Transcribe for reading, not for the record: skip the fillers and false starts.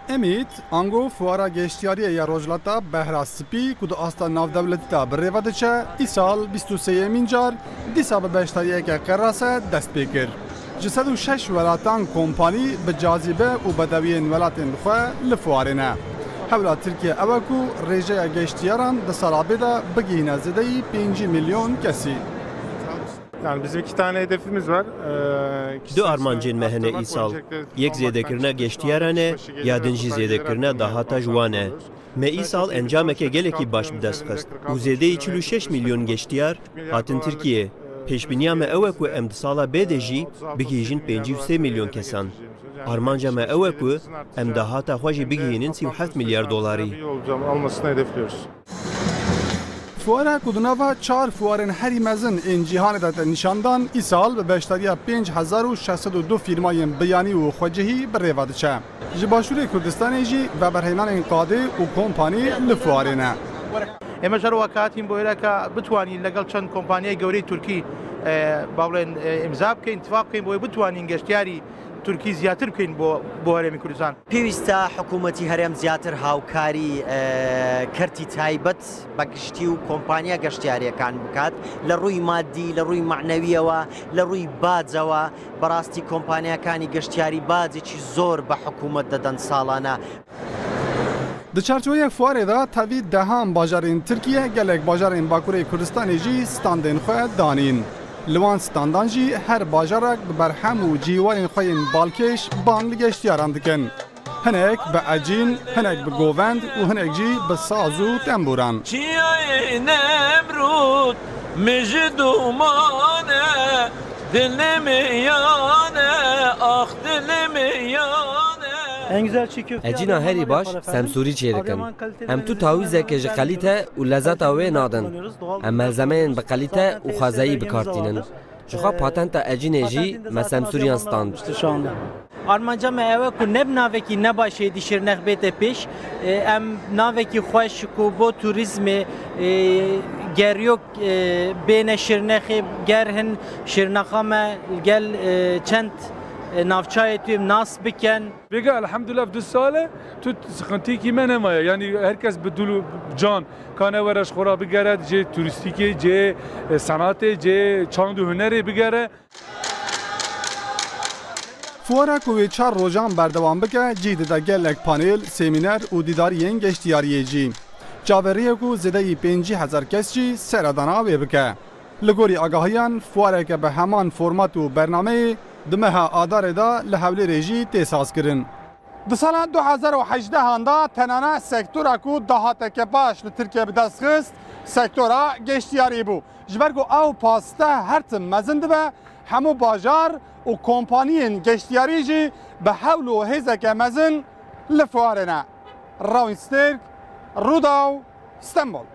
امید انگو فوارا گشتیاری یا روجلاتا بهرا سپی کود آستا ناودولتی تا بریوه دچه ای سال 23 منجار دیسا به بشتاری که قراسه دست بکر. جسد و 6 ولاتان کمپانی به جاذبه و بدوین ولاتین خواه لفوارنه. حولا ترکیه اوکو ریجه گشتیاران ده سالابه da بگیهنه زده 5 میلیون کسی. Yani bizim 2 tane hedefimiz var. دو آرمانجین مهنه ای سال یک زیدکرنه گشتیارانه یا دنجی زیدکرنه دهاتا جوانه ما ای سال انجامه که گلکی باش بدست خست و زیده 46 میلیون گشتیار هاتن ترکیه پیشبینیا ما اوه که امد سالا بیده جی بگیجین 53 میلیون کسان آرمانجا ما اوه که امد هاتا خوشی بگیجین 37 میلیارد دلاری almasını hedefliyoruz. فواره کدوناوا 4 فوارن هری مزن این جهان داد نشاندان ای سال به بیشتری 5602 فیرمای بیانی و خوجهی بریواد چه. جباشور کردستان جی و برهنان انقاده و کمپانی لفوارنه. ئێمە ژەڕوەکاتین بۆ ئێرە کە بتوانین لەگەڵ چەند کۆمپانیای گەورەی تورکی باڵێن ئیمزا بکەین اتفاق بکەین بۆی بتوانین گەشتیاری تورکی زیاتر بکەین بۆ هەرێمی کوردستان. پێویستە حکوومەتی هەرێم زیاتر هاوکاری کەرتی تایبەت بە گشتی و کۆمپانیا گەشتیاریەکان بکات لە ڕووی مادی لە ڕووی معنەویەوە لە ڕووی باجەوە بەڕاستی کۆمپانیەکانی گەشتیاری باجێکی زۆر بە حکوومەت دەدەن ساڵانە. د چارچوبه فواره دا تاوی دهان باجارین ترکیه گلک باجارین باکوره کردستان جی ستاندین خواه دانین. لوان ستاندان جی هر باجارک برهم و جیوارین خوین بالکش بان لگشتیاران دکن. هنک به عجین، هنک به گووند و هنک جی به ساز و تنبوران. چیای نمرود مجدومانه دل نمیانه آخ دل نمیانه اجینا هری باش سمسوری چیرکن هم تو تاویزه که جه قلیته و لذت آوه نادن هم ملزمین به قلیته و خازایی بکارتینن جخوا پاتنت اجین جی ما سمسوریان ستاند آرمانجا ما اوه که نب ناوکی نباشه دی شرنخ بیت پیش ام ناوکی خوش کو بو توریزم گریوک بین شرنخ گرهن شرنخا ما گل چند نافچای توی ناس بکن بگه الحمدلله في 2 ساله تو سخنتی کی من نمایه یعنی هر کس بدلو جان کانه ورش خورا بگرد جه توریستیکی جه صنعت جه چاند و هنری بگره فواره کوی 4 روزان بردوام بکه جید دا گلک پانل سمینر و دیدارین گشتیاری جی جاوریه کو زده 5000 کس جی سردانا بکه لگوری آگاهیان فواره که به همان فرمات و برنامه دمها آدار دا لحول رژی تحساس کرن. در سال 2018 هنده تنانه سکتورا کو دهات که باش لترکیه بدست خست سکتورا گشتیاری بو. جبرگو او پاسته هر تم مزند به همو باجار و کمپانیین گشتیاری جی به حول و هزه که مزن لفوارنه. راوینسترک، روداو، استنبول.